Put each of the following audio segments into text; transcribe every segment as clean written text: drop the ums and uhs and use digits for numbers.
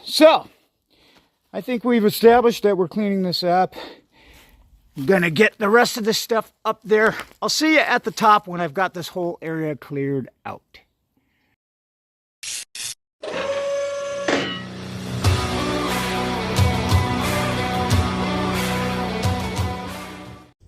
So, I think we've established that we're cleaning this up. I'm gonna get the rest of this stuff up there. I'll see you at the top when I've got this whole area cleared out.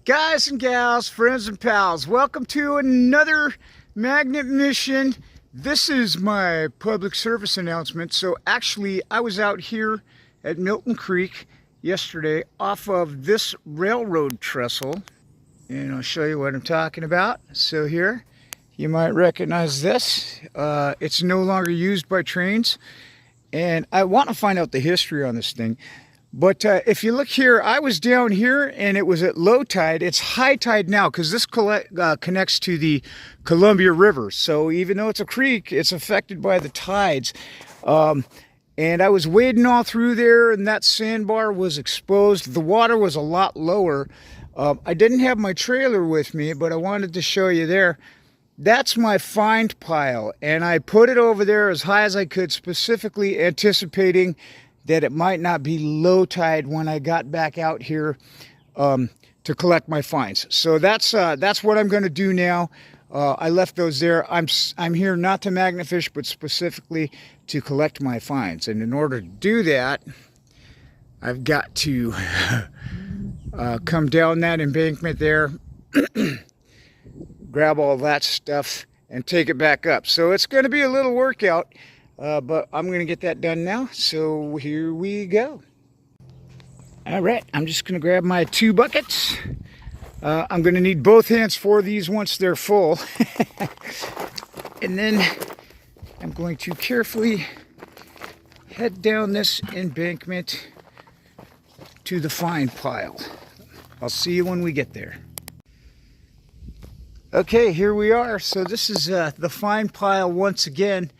Guys and gals, friends and pals, welcome to another magnet mission. This is my public service announcement. So actually, I was out here at Milton Creek yesterday off of this railroad trestle, and I'll show you what I'm talking about. So here, you might recognize this. It's no longer used by trains, and I want to find out the history on this thing. But if you look here, I was down here and it was at low tide. It's high tide now because this connects to the Columbia River. So even though it's a creek, it's affected by the tides. And I was wading all through there and that sandbar was exposed. The water was a lot lower. I didn't have my trailer with me, but I wanted to show you there. That's my find pile. And I put it over there as high as I could, specifically anticipating that it might not be low tide when I got back out here to collect my finds. So that's what I'm going to do now. I left those there. I'm here not to magnet fish, but specifically to collect my finds. And in order to do that, I've got to come down that embankment there, grab all that stuff, and take it back up. So it's going to be a little workout. But I'm going to get that done now, so here we go. All right, I'm just going to grab my 2 buckets. I'm going to need both hands for these once they're full. And then I'm going to carefully head down this embankment to the find pile. I'll see you when we get there. Okay, here we are. So this is the find pile once again.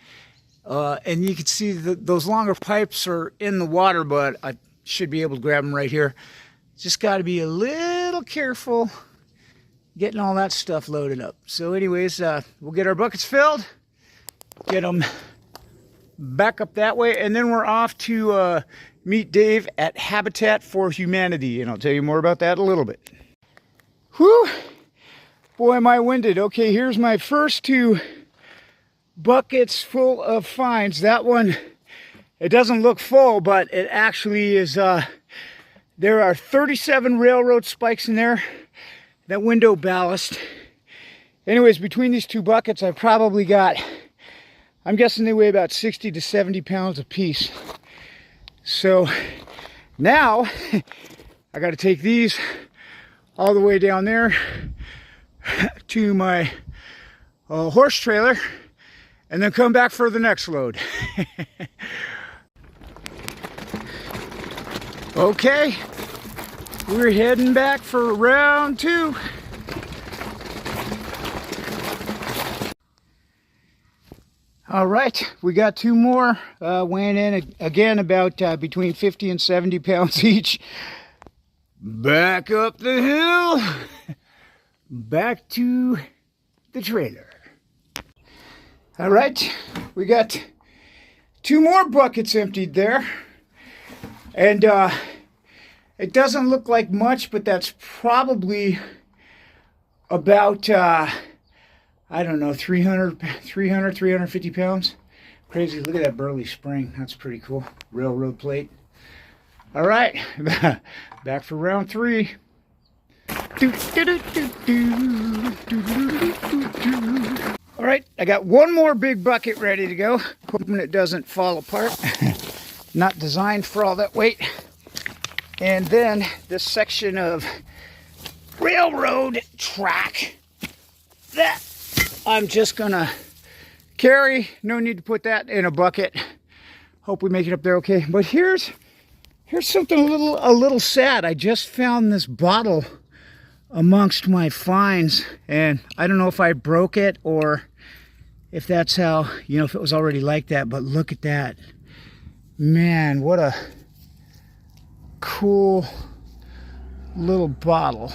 And you can see that those longer pipes are in the water, but I should be able to grab them right here. Just got to be a little careful getting all that stuff loaded up. So anyways, we'll get our buckets filled, get them back up that way, and then we're off to meet Dave at Habitat for Humanity, and I'll tell you more about that in a little bit. Whew! Boy, am I winded. Okay, here's my first 2 buckets full of finds. That one, it doesn't look full, but it actually is. There are 37 railroad spikes in there, that window ballast. Anyways, between these 2 buckets, I probably got, I'm guessing they weigh about 60 to 70 pounds apiece. So now I got to take these all the way down there to my horse trailer, and then come back for the next load. Okay, we're heading back for round 2. All right, we got 2 more weighing in again about between 50 and 70 pounds each. Back up the hill, back to the trailer. All right, we got 2 more buckets emptied there. And it doesn't look like much, but that's probably about, I don't know, 350 pounds. Crazy, look at that burly spring. That's pretty cool. Railroad plate. All right, back for round 3. All right, I got 1 more big bucket ready to go. Hoping it doesn't fall apart. Not designed for all that weight. And then this section of railroad track that I'm just gonna carry. No need to put that in a bucket. Hope we make it up there okay. But here's something a little sad. I just found this bottle amongst my finds, and I don't know if I broke it or if that's how, you know, if it was already like that, but look at that. Man, what a cool little bottle.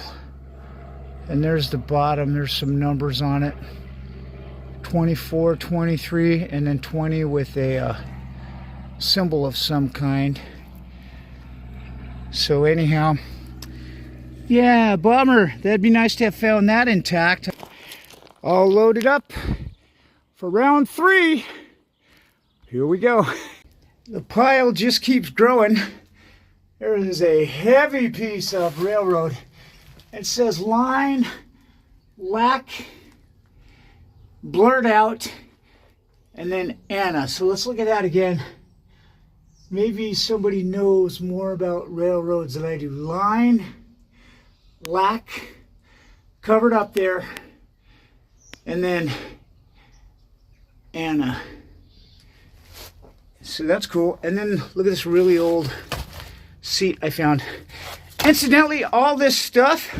And there's the bottom, there's some numbers on it. 24, 23, and then 20 with a symbol of some kind. So anyhow, yeah, bummer. That'd be nice to have found that intact. All loaded up for round 3. Here we go. The pile just keeps growing. There is a heavy piece of railroad. It says line, lack, blurred out, and then Anna. So let's look at that again. Maybe somebody knows more about railroads than I do. Line, lack, covered up there, and then Anna. So that's cool. And then look at this really old seat I found. Incidentally, all this stuff,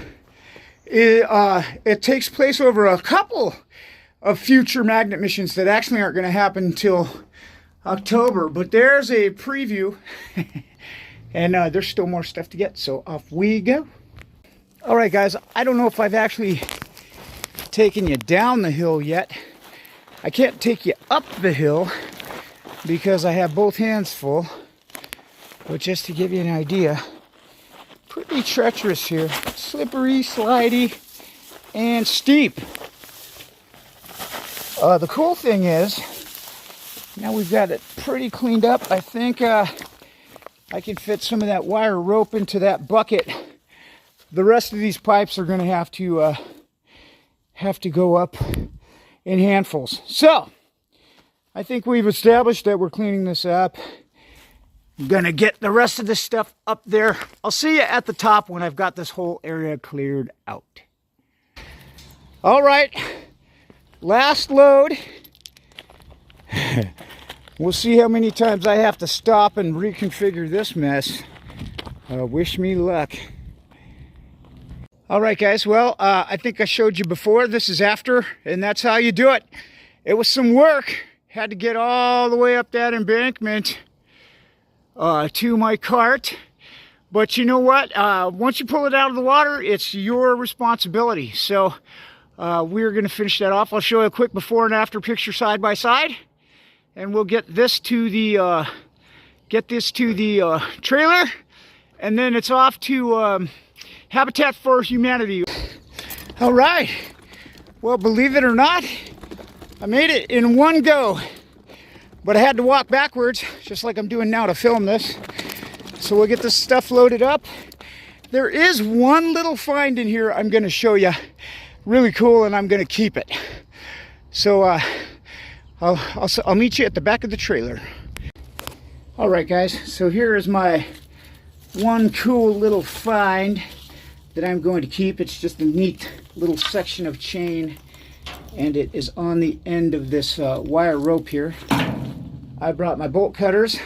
it takes place over a couple of future magnet missions that actually aren't going to happen until October. But there's a preview, and there's still more stuff to get, so off we go. All right, guys, I don't know if I've actually taken you down the hill yet. I can't take you up the hill because I have both hands full. But just to give you an idea, pretty treacherous here. Slippery, slidey, and steep. The cool thing is, now we've got it pretty cleaned up. I think I can fit some of that wire rope into that bucket. The rest of these pipes are going to have to go up in handfuls. So, I think we've established that we're cleaning this up. I'm going to get the rest of this stuff up there. I'll see you at the top when I've got this whole area cleared out. All right, last load. We'll see how many times I have to stop and reconfigure this mess. Wish me luck. All right, guys, well, I think I showed you before. This is after, and that's how you do it. It was some work. Had to get all the way up that embankment to my cart. But you know what? Once you pull it out of the water, it's your responsibility. So we're going to finish that off. I'll show you a quick before and after picture side by side. And we'll get this to the trailer. And then it's off to Habitat for Humanity. All right. Well, believe it or not, I made it in one go. But I had to walk backwards, just like I'm doing now to film this. So we'll get this stuff loaded up. There is one little find in here I'm going to show you. Really cool, and I'm going to keep it. So I'll meet you at the back of the trailer. All right, guys. So here is my one cool little find that I'm going to keep. It's just a neat little section of chain, and it is on the end of this wire rope here. I brought my bolt cutters,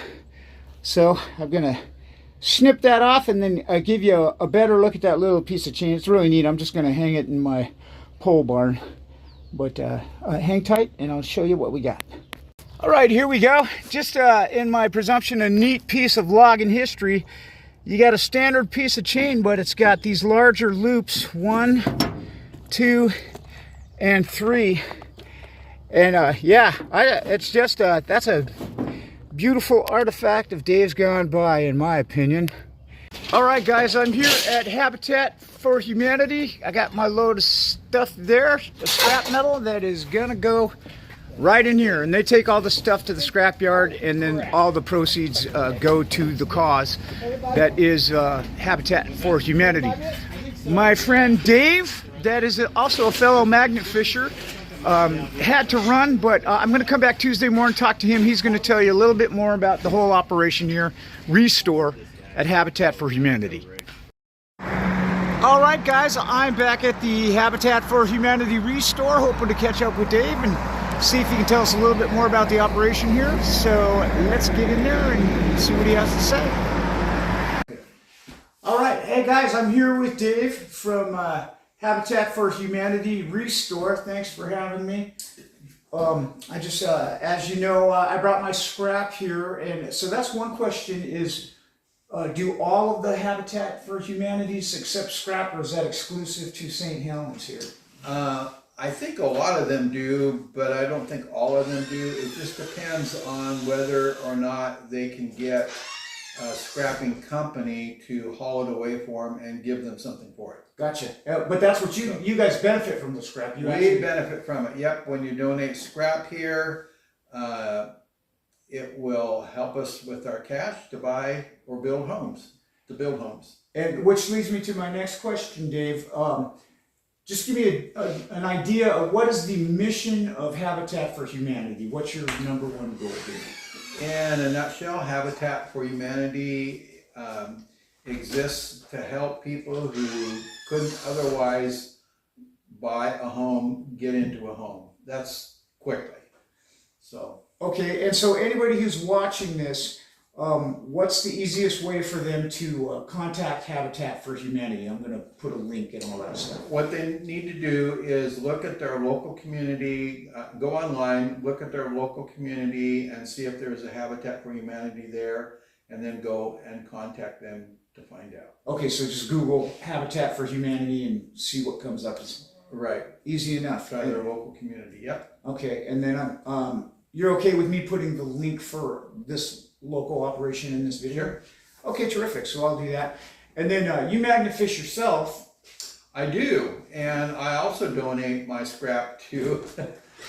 so I'm gonna snip that off and then give you a better look at that little piece of chain. It's really neat. I'm just gonna hang it in my pole barn, but hang tight and I'll show you what we got. All right, here we go. Just in my presumption, a neat piece of logging history. You got a standard piece of chain, but it's got these larger loops, 1, 2, and 3. And yeah, it's just that's a beautiful artifact of days gone by, in my opinion. All right, guys, I'm here at Habitat for Humanity. I got my load of stuff there, the scrap metal that is gonna go right in here, and they take all the stuff to the scrap yard, and then all the proceeds go to the cause that is Habitat for Humanity. My friend Dave, that is also a fellow magnet fisher, had to run, but I'm going to come back Tuesday morning, talk to him. He's going to tell you a little bit more about the whole operation here, Restore, at Habitat for Humanity. All right, guys, I'm back at the Habitat for Humanity Restore, hoping to catch up with Dave and see if he can tell us a little bit more about the operation here. So let's get in there and see what he has to say. All right, hey guys, I'm here with Dave from Habitat for Humanity Restore. Thanks for having me. I just, as you know, I brought my scrap here, and so that's one question is, do all of the Habitat for Humanities accept scrap, or is that exclusive to St. Helens here? I think a lot of them do, but I don't think all of them do. It just depends on whether or not they can get a scrapping company to haul it away for them and give them something for it. Gotcha. But that's what you guys benefit from the scrap. We benefit from it. Yep. When you donate scrap here, it will help us with our cash to buy or build homes. And which leads me to my next question, Dave. Just give me an idea of what is the mission of Habitat for Humanity? What's your number one goal here? In a nutshell, Habitat for Humanity exists to help people who couldn't otherwise buy a home, get into a home. That's quickly. So. Okay, and so anybody who's watching this, what's the easiest way for them to contact Habitat for Humanity? I'm going to put a link and all that stuff. What they need to do is look at their local community, go online, look at their local community and see if there's a Habitat for Humanity there, and then go and contact them to find out. Okay, so just Google Habitat for Humanity and see what comes up. Right. Easy enough. Try their local community, yep. Okay, and then you're okay with me putting the link for this local operation in this video? Sure. Okay, terrific. So I'll do that. And then you magnet fish yourself. I do, and I also donate my scrap to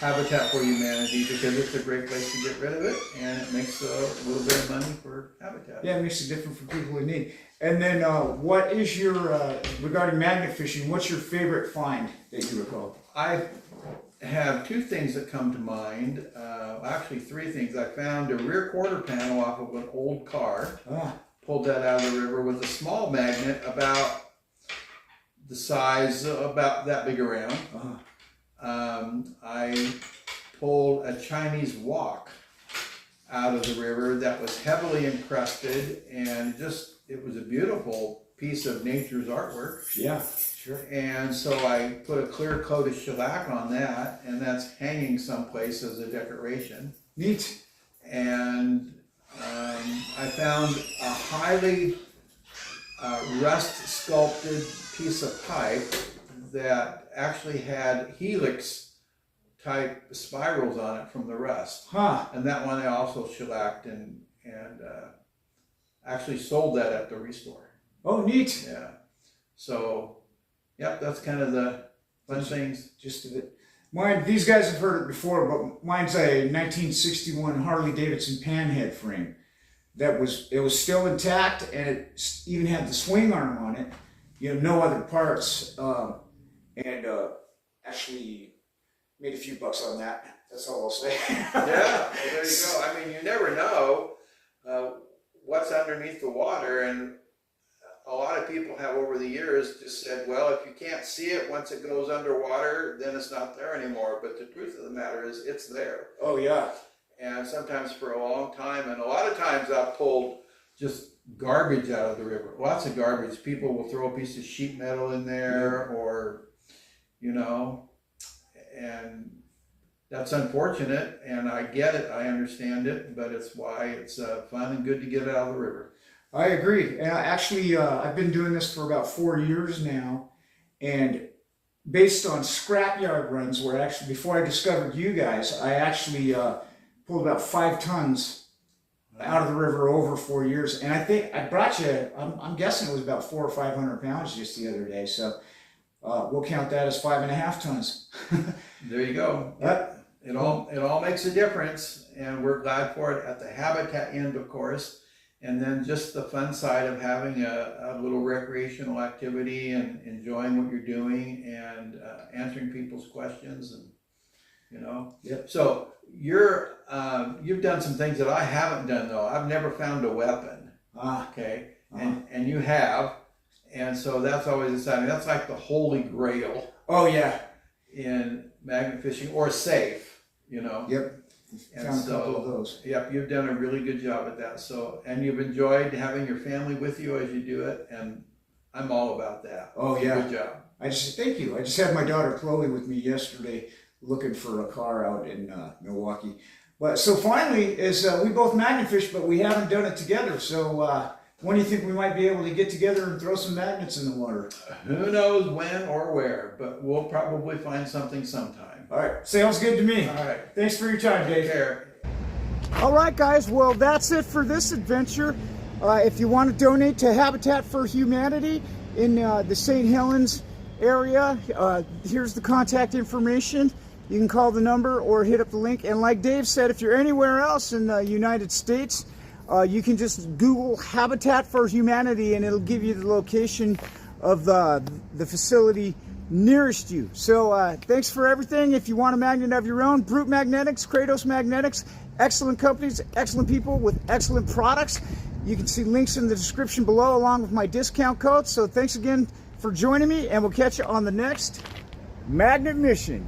Habitat for Humanity because it's a great place to get rid of it, and it makes a little bit of money for Habitat. Yeah, it makes a difference for people in need. And then what is your, regarding magnet fishing, what's your favorite find that you recall? I have two things that come to mind, actually three things. I found a rear quarter panel off of an old car, pulled that out of the river with a small magnet about the size, about that big around. I pulled a Chinese wok out of the river that was heavily encrusted, and it was a beautiful piece of nature's artwork. Yeah, sure. And so I put a clear coat of shellac on that, and that's hanging someplace as a decoration. Neat. And I found a highly rust sculpted piece of pipe that actually had helix type spirals on it from the rust. And that one I also shellacked and actually sold that at the restore. Oh, neat. Yeah. So, yep, that's kind of the fun things. Just of it. Mine, these guys have heard it before, but mine's a 1961 Harley Davidson panhead frame. It was still intact, and it even had the swing arm on it. You know, no other parts, and actually made a few bucks on that. That's all I'll say. Yeah, well, there you go. I mean, you never know what's underneath the water, and a lot of people have over the years just said, well, if you can't see it once it goes underwater, then it's not there anymore. But the truth of the matter is it's there. Oh, yeah. And sometimes for a long time, and a lot of times I've pulled just garbage out of the river. Lots of garbage. People will throw a piece of sheet metal in there, or, you know, and that's unfortunate, and I get it, I understand it, but it's why it's fun and good to get it out of the river. I agree. And I've been doing this for about 4 years now, and based on scrapyard runs, where actually before I discovered you guys, I actually pulled about 5 tons out of the river over 4 years, and I think I brought you. I'm guessing it was about 400 or 500 pounds just the other day. So we'll count that as 5.5 tons. There you go. It all makes a difference, and we're glad for it at the habitat end, of course. And then just the fun side of having a little recreational activity and enjoying what you're doing and answering people's questions, and you know. Yep. So you've done some things that I haven't done though. I've never found a weapon. Okay. And you have, and so that's always exciting. That's like the holy grail. Oh yeah. In magnet fishing, or safe, you know. Yep. And found so, a couple of those. Yep, you've done a really good job at that. So, and you've enjoyed having your family with you as you do it, and I'm all about that. Oh yeah. Good job. Thank you. I just had my daughter Chloe with me yesterday, looking for a car out in Milwaukee. But so finally, we both magnet fish, but we haven't done it together. So When do you think we might be able to get together and throw some magnets in the water? Who knows when or where, but we'll probably find something sometime. All right, sounds good to me. All right. Thanks for your time, Dave. Take care. All right, guys, well, that's it for this adventure. If you want to donate to Habitat for Humanity in the St. Helens area, here's the contact information. You can call the number or hit up the link. And like Dave said, if you're anywhere else in the United States, you can just Google Habitat for Humanity and it'll give you the location of the facility nearest you. So thanks for everything. If you want a magnet of your own, Brute Magnetics, KRATOS Magnetics, excellent companies, excellent people with excellent products. You can see links in the description below along with my discount code. So thanks again for joining me, and we'll catch you on the next Magnet Mission.